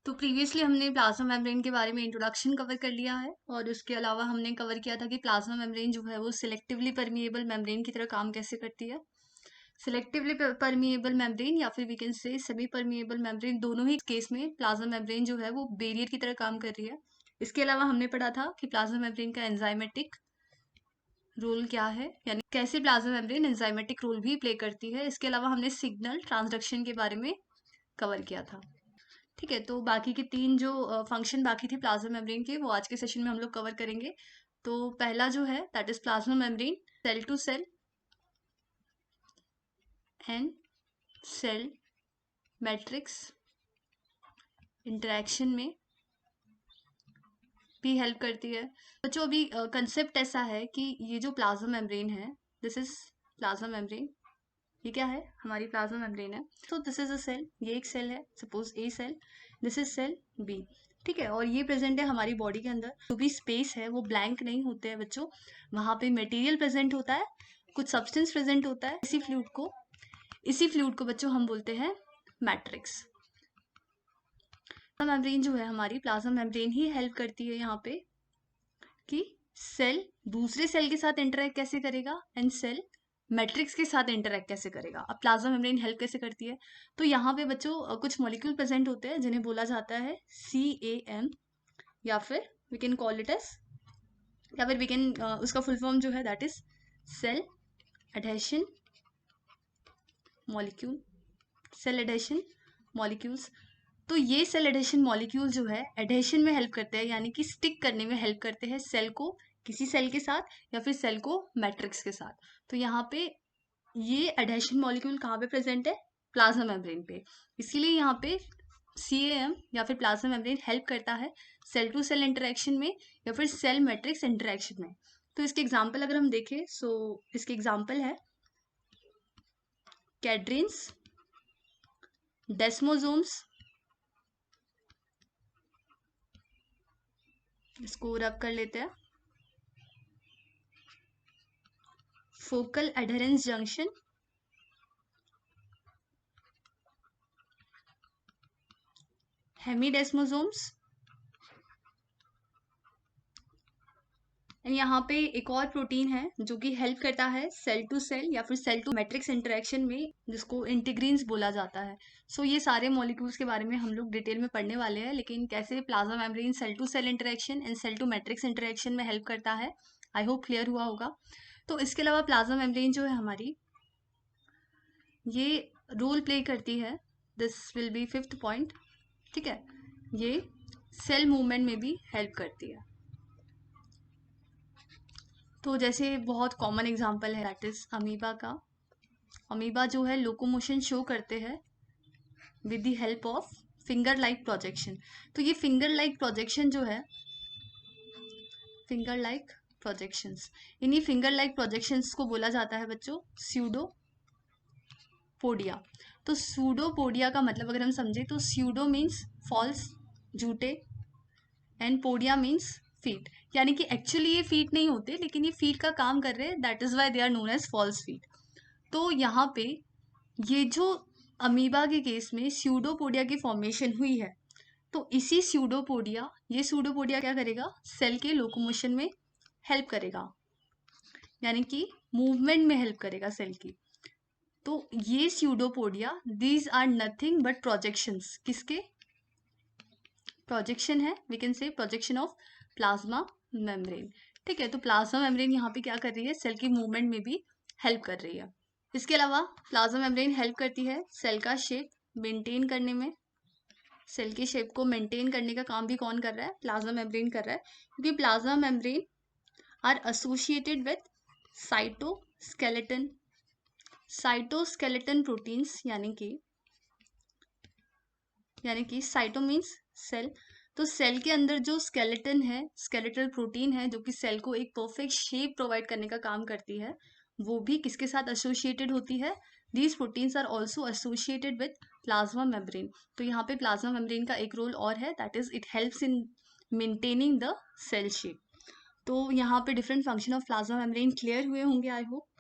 तो प्रीवियसली हमने plasma membrane के बारे में इंट्रोडक्शन कवर कर लिया है और उसके अलावा हमने कवर किया था कि प्लाज्मा मेम्ब्रेन जो है वो सिलेक्टिवली परमिएबल मेम्ब्रेन की तरह काम कैसे करती है। सिलेक्टिवली परमिएबल मेम्ब्रेन या फिर we can say semi permeable membrane, दोनों ही केस में प्लाज्मा मेम्ब्रेन जो है वो बैरियर की तरह काम कर रही है। इसके अलावा हमने पढ़ा था कि प्लाज्मा मेम्ब्रेन का एंजाइमेटिक रोल क्या है, यानी कैसे प्लाज्मा मेम्ब्रेन एंजाइमेटिक रोल भी प्ले करती है। इसके अलावा हमने सिग्नल ट्रांसडक्शन के बारे में कवर किया था। ठीक है, तो बाकी के 3 जो फंक्शन बाकी थे प्लाज्मा मेम्ब्रेन के, वो आज के सेशन में हम लोग कवर करेंगे। तो पहला जो है that is plasma membrane cell to cell and cell matrix interaction में भी हेल्प करती है। बच्चों अभी कंसेप्ट ऐसा है कि ये जो प्लाज्मा मेम्ब्रेन है, दिस इज प्लाज्मा मेम्ब्रेन, ये क्या है, हमारी प्लाज्मा मेम्ब्रेन है। तो दिस इज अ सेल, ये एक सेल है, suppose A cell, this is cell B. ठीक है, और ये प्रेजेंट है हमारी बॉडी के अंदर। जो भी स्पेस है वो ब्लैंक नहीं होते हैं बच्चों, वहां पे मटेरियल प्रेजेंट होता है, कुछ सब्सटेंस प्रेजेंट होता है। इसी फ्लूइड को बच्चों हम बोलते हैं मैट्रिक्स। मेम्ब्रेन जो है हमारी, प्लाज्मा मेम्ब्रेन ही हेल्प करती है यहाँ पे कि सेल दूसरे सेल के साथ इंटरेक्ट कैसे करेगा एंड सेल मैट्रिक्स के साथ इंटरेक्ट कैसे करेगा। अब प्लाज्मा मेम्ब्रेन हेल्प कैसे करती है, तो यहाँ पे बच्चों कुछ मॉलिक्यूल प्रेजेंट होते हैं जिन्हें बोला जाता है CAM, या फिर we can call it as, या फिर वी कैन उसका फुल फॉर्म जो है that is cell adhesion molecule, cell adhesion molecules. तो ये सेल एडहेशन मॉलिक्यूल जो है एडहेशन में हेल्प करते हैं, यानी कि स्टिक करने में हेल्प करते हैं सेल को किसी सेल के साथ या फिर सेल को मैट्रिक्स के साथ। तो यहाँ पे ये एडहेशन मॉलिक्यूल कहाँ पे प्रेजेंट है, प्लाज्मा मेम्ब्रेन पे। इसीलिए यहाँ पे CAM या फिर प्लाज्मा मेम्ब्रेन हेल्प करता है सेल टू सेल इंटरेक्शन में या फिर सेल मैट्रिक्स इंटरेक्शन में। तो इसके एग्जाम्पल अगर हम देखें, सो इसके एग्जाम्पल है कैड्रिन्स, डेस्मोसोम्स, इसको रब कर लेते हैं, फोकल एडहेरेंस जंक्शन, हेमीडेस्मोसोम्स, एंड यहाँ पे एक और प्रोटीन है जो कि हेल्प करता है सेल टू सेल या फिर सेल टू मैट्रिक्स इंटरेक्शन में, जिसको इंटीग्रीन्स बोला जाता है। सो ये सारे मॉलिक्यूल्स के बारे में हम लोग डिटेल में पढ़ने वाले हैं, लेकिन कैसे plasma membrane cell to cell interaction and cell to matrix interaction में हेल्प करता है, आई होप क्लियर हुआ होगा। तो इसके अलावा प्लाज्मा मेम्ब्रेन जो है हमारी, ये रोल प्ले करती है, this will be 5th point. ठीक है, ये सेल मूवमेंट में भी हेल्प करती है। तो जैसे बहुत कॉमन एग्जांपल है दैट इज अमीबा का। अमीबा जो है लोकोमोशन शो करते हैं with the help of finger like projection. तो ये फिंगर लाइक प्रोजेक्शन जो है, फिंगर लाइक प्रोजेक्शंस, इन्हीं फिंगर लाइक प्रोजेक्शंस को बोला जाता है बच्चों स्यूडोपोडिया। तो स्यूडोपोडिया का मतलब अगर हम समझे तो स्यूडो मीन्स फॉल्स, झूठे, एंड पोडिया मीन्स फीट, यानी कि एक्चुअली ये फीट नहीं होते लेकिन ये फीट का काम कर रहे हैं, that is why they are known as false feet. तो यहाँ पे ये जो अमीबा के केस में स्यूडोपोडिया की फॉर्मेशन हुई है, तो इसी स्यूडोपोडिया, ये स्यूडोपोडिया क्या करेगा, सेल के लोकोमोशन में हेल्प करेगा, यानी कि मूवमेंट में हेल्प करेगा सेल की। तो ये pseudopodia, these are nothing but projections, किसके प्रोजेक्शन है, we can say projection of plasma membrane. ठीक है, तो प्लाज्मा मेम्ब्रेन यहाँ पे क्या कर रही है, सेल की मूवमेंट में भी हेल्प कर रही है। इसके अलावा प्लाज्मा मेम्ब्रेन हेल्प करती है सेल का शेप मेंटेन करने में। सेल के शेप को मेंटेन करने का काम भी कौन कर रहा है, प्लाज्मा मेम्ब्रेन कर रहा है, क्योंकि plasma membrane are associated with cytoskeleton proteins, यानी कि साइटो मीन्स सेल। तो सेल के अंदर जो स्केलेटन है, स्केलेटल प्रोटीन है, जो कि सेल को एक परफेक्ट शेप प्रोवाइड करने का काम करती है, वो भी किसके साथ एसोसिएटेड होती है, these proteins are also associated with plasma membrane. तो यहाँ पे प्लाज्मा मेम्ब्रेन का एक रोल और है, that is it helps in maintaining the cell shape. तो यहाँ पे different function of plasma membrane clear हुए होंगे आई होप।